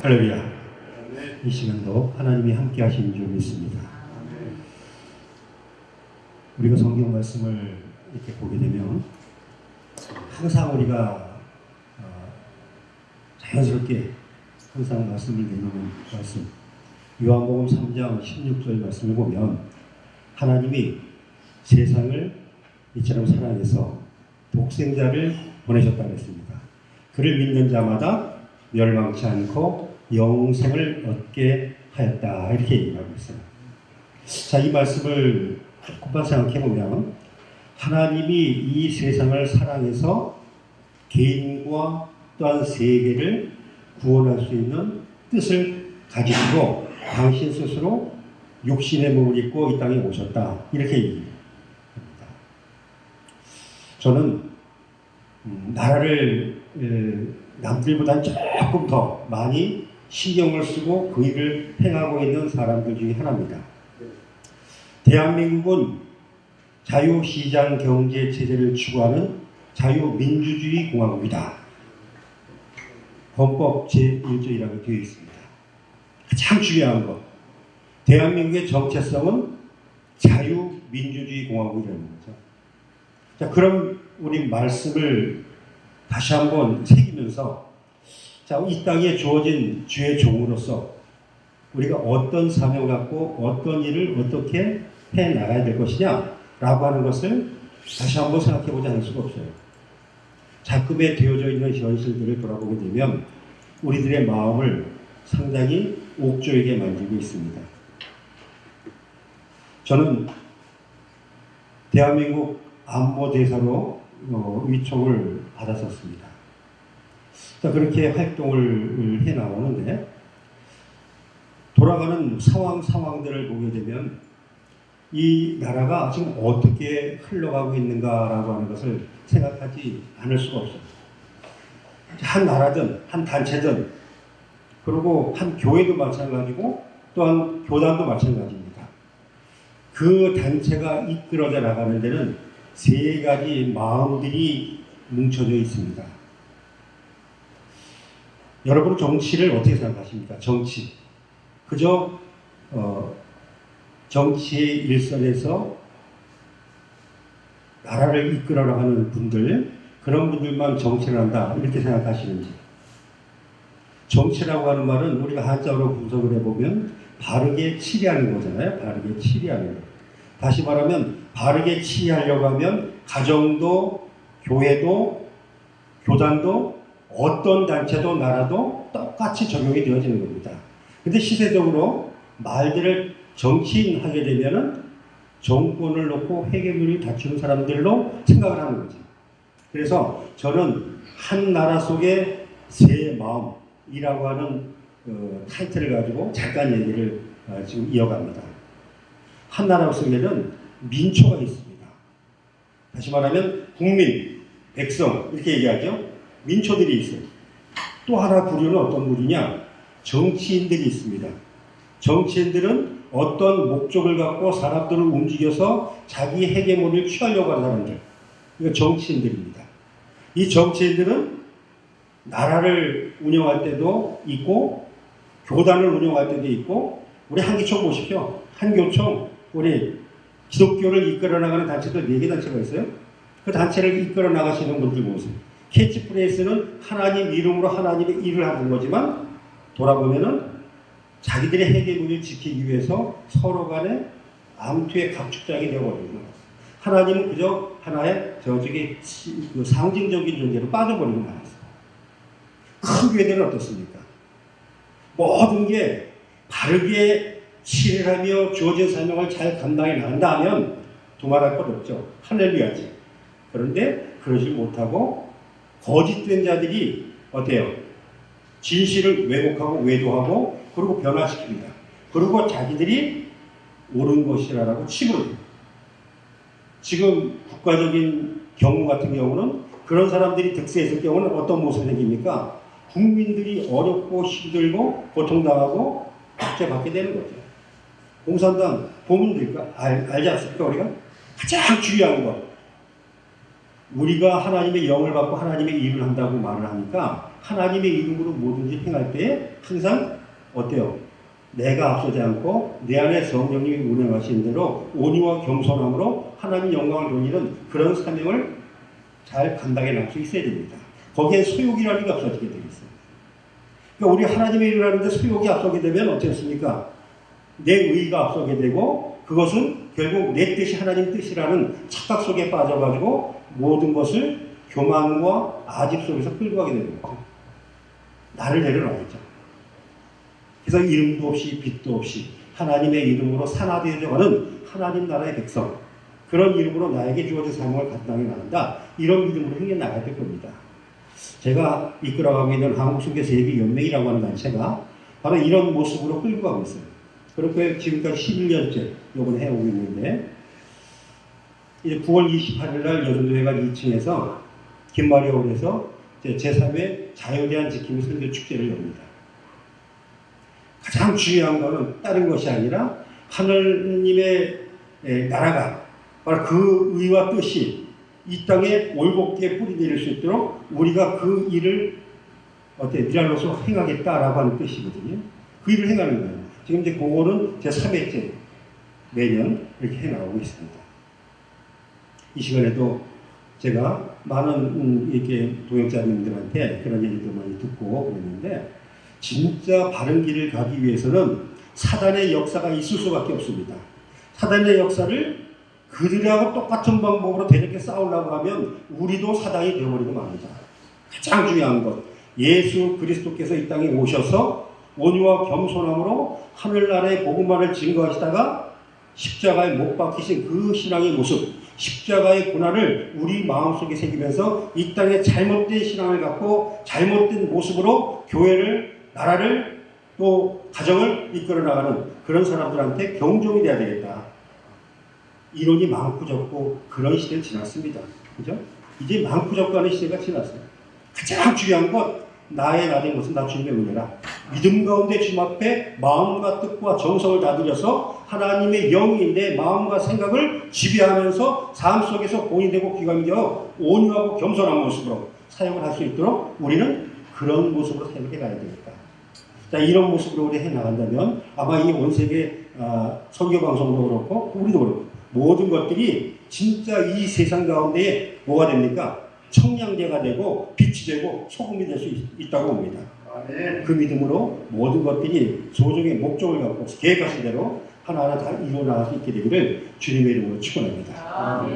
할렐루야. 이 시간도 하나님이 함께 하시는 줄 믿습니다. 우리가 성경 말씀을 이렇게 보게 되면 항상 우리가 자연스럽게 항상 말씀을 내놓는 말씀, 요한복음 3장 16절 말씀을 보면 하나님이 세상을 이처럼 사랑해서 독생자를 보내셨다고 했습니다. 그를 믿는 자마다 멸망치 않고 영생을 얻게 하였다, 이렇게 얘기하고 있어요. 자, 이 말씀을 조금만 생각해 보면 하나님이 이 세상을 사랑해서 개인과 또한 세계를 구원할 수 있는 뜻을 가지시고 당신 스스로 육신의 몸을 입고 이 땅에 오셨다, 이렇게 얘기합니다. 저는 나라를 남들보다 조금 더 많이 신경을 쓰고 그 일을 행하고 있는 사람들 중에 하나입니다. 대한민국은 자유시장 경제 체제를 추구하는 자유민주주의 공화국이다. 헌법 제1조이라고 되어 있습니다. 가장 중요한 것, 대한민국의 정체성은 자유민주주의 공화국이라는 거죠. 자, 그럼 우리 말씀을 다시 한번 새기면서, 자, 이 땅에 주어진 주의 종으로서 우리가 어떤 사명을 갖고 어떤 일을 어떻게 해 나가야 될 것이냐라고 하는 것을 다시 한번 생각해 보지 않을 수가 없어요. 작금에 되어져 있는 현실들을 돌아보게 되면 우리들의 마음을 상당히 옥조에게 만들고 있습니다. 저는 대한민국 안보대사로 위촉을 받았었습니다. 자, 그렇게 활동을 해 나오는데 돌아가는 상황들을 보게 되면 이 나라가 지금 어떻게 흘러가고 있는가라고 하는 것을 생각하지 않을 수가 없어요. 한 나라든 한 단체든 그리고 한 교회도 마찬가지고 또한 교단도 마찬가지입니다. 그 단체가 이끌어져 나가는 데는 세 가지 마음들이 뭉쳐져 있습니다. 여러분, 정치를 어떻게 생각하십니까? 정치. 그저 정치의 일선에서 나라를 이끌어 나가는 분들, 그런 분들만 정치를 한다, 이렇게 생각하시는지. 정치라고 하는 말은 우리가 한자어로 분석을 해보면 바르게 치리하는 거잖아요. 바르게 치리하는 거. 다시 말하면 바르게 치리하려고 하면 가정도 교회도 교단도 어떤 단체도 나라도 똑같이 적용이 되어지는 겁니다. 근데 시세적으로 말들을 정치인하게 되면은 정권을 놓고 회계문을 다투는 사람들로 생각을 하는 거죠. 그래서 저는 한 나라 속의 세 마음이라고 하는 타이틀을 가지고 잠깐 얘기를 지금 이어갑니다. 한 나라 속에는 민초가 있습니다. 다시 말하면 국민, 백성, 이렇게 얘기하죠. 민초들이 있어요. 또 하나 부류는 어떤 부류냐? 정치인들이 있습니다. 정치인들은 어떤 목적을 갖고 사람들을 움직여서 자기 헤게모니를 취하려고 하는 사람들, 이거 정치인들입니다. 이 정치인들은 나라를 운영할 때도 있고 교단을 운영할 때도 있고, 우리 한기총 보십시오. 한교총, 우리 기독교를 이끌어 나가는 단체도 4개 단체가 있어요. 그 단체를 이끌어 나가시는 분들 보세요. 캐치프레이스는 하나님 이름으로 하나님의 일을 하는 거지만 돌아보면은 자기들의 헤게모니를 지키기 위해서 서로 간에 암투의 각축장이 되어버리는 거예요. 하나님은 그저 하나의 저쪽에 그 상징적인 존재로 빠져버리고 말았어요. 큰 교회들은 어떻습니까? 모든 게 바르게 치리하며 주어진 사명을 잘 감당해 나간다 하면 두말할 것 없죠. 할렐루야지. 그런데 그러지 못하고 거짓된 자들이 어때요? 진실을 왜곡하고 외도하고 그리고 변화시킵니다. 그리고 자기들이 옳은 것이라고 치부를 해요. 지금 국가적인 경우 같은 경우는 그런 사람들이 득세했을 경우는 어떤 모습이 생깁니까? 국민들이 어렵고 힘들고 고통당하고 박제받게 되는 거죠. 공산당 보면 될까? 알지 않습니까? 우리가 가장 중요한 것, 우리가 하나님의 영을 받고 하나님의 일을 한다고 말을 하니까 하나님의 이름으로 뭐든지 행할 때 항상 어때요? 내가 앞서지 않고 내 안에 성령님이 운행하신 대로 온유와 겸손함으로 하나님 영광을 돌리는 그런 사명을 잘 감당해 나갈 수 있어야 됩니다. 거기에 소욕이라는 게 없어지게 되겠어요. 그러니까 우리 하나님의 일을 하는데 소욕이 앞서게 되면 어떻습니까? 내 의가 앞서게 되고 그것은 결국 내 뜻이 하나님 뜻이라는 착각 속에 빠져가지고 모든 것을 교만과 아집 속에서 끌고 가게 되는 거죠. 나를 내려놔야죠. 그래서 이름도 없이 빛도 없이 하나님의 이름으로 산화되어져가는 하나님 나라의 백성, 그런 이름으로 나에게 주어진 사명을 감당해 나간다. 이런 믿음으로 행해 나가야 될 겁니다. 제가 이끌어가고 있는 한국선교사예비연맹이라고 하는 단체가 바로 이런 모습으로 끌고 가고 있어요. 그렇게 지금까지 11년째 요번에 해오고 있는데 이제 9월 28일 날 여전도회관 2층에서 김마리아홀에서 제3회 자유에 대한 지킴이 선교 축제를 엽니다. 가장 중요한 것은 다른 것이 아니라 하나님의 나라가 바로 그 의와 뜻이 이 땅에 올곧게 뿌리내릴 수 있도록 우리가 그 일을 미랄로서 행하겠다라고 하는 뜻이거든요. 그 일을 행하는 거예요. 지금 이제 그거는 제 3회째 매년 이렇게 해나가고 있습니다. 이 시간에도 제가 많은 이렇게 동역자님들한테 그런 얘기도 많이 듣고 그랬는데 진짜 바른 길을 가기 위해서는 사단의 역사가 있을 수밖에 없습니다. 사단의 역사를 그들하고 똑같은 방법으로 대적해 싸우려고 하면 우리도 사단이 되어버리고 맙니다. 가장 중요한 것, 예수 그리스도께서 이 땅에 오셔서 온유와 겸손함으로 하늘나라의 복음만을 증거하시다가 십자가에 못 박히신 그 신앙의 모습, 십자가의 고난을 우리 마음속에 새기면서 이 땅에 잘못된 신앙을 갖고 잘못된 모습으로 교회를, 나라를 또 가정을 이끌어 나가는 그런 사람들한테 경종이 돼야 되겠다. 이론이 많고 적고 그런 시대를 지났습니다. 그죠? 이제 많고 적고 하는 시대가 지났어요. 가장 중요한 것, 나의 나된 것은 나 주님의 은혜라. 믿음 가운데 주님 앞에 마음과 뜻과 정성을 다들여서 하나님의 영이 내 마음과 생각을 지배하면서 삶 속에서 본이 되고 귀감이 되어 온유하고 겸손한 모습으로 사용을 할 수 있도록 우리는 그런 모습으로 사용해 가야 되겠다. 자, 이런 모습으로 우리 해나간다면 아마 이 온 세계 선교방송도 그렇고 우리도 그렇고 모든 것들이 진짜 이 세상 가운데 뭐가 됩니까? 청량제가 되고 빛이 되고 소금이 될 수 있다고 봅니다. 그 믿음으로 모든 것들이 소정의 목적을 갖고 계획하신 대로 하나하나 다 이루어 나갈 수 있게 되기를 주님의 이름으로 축원합니다.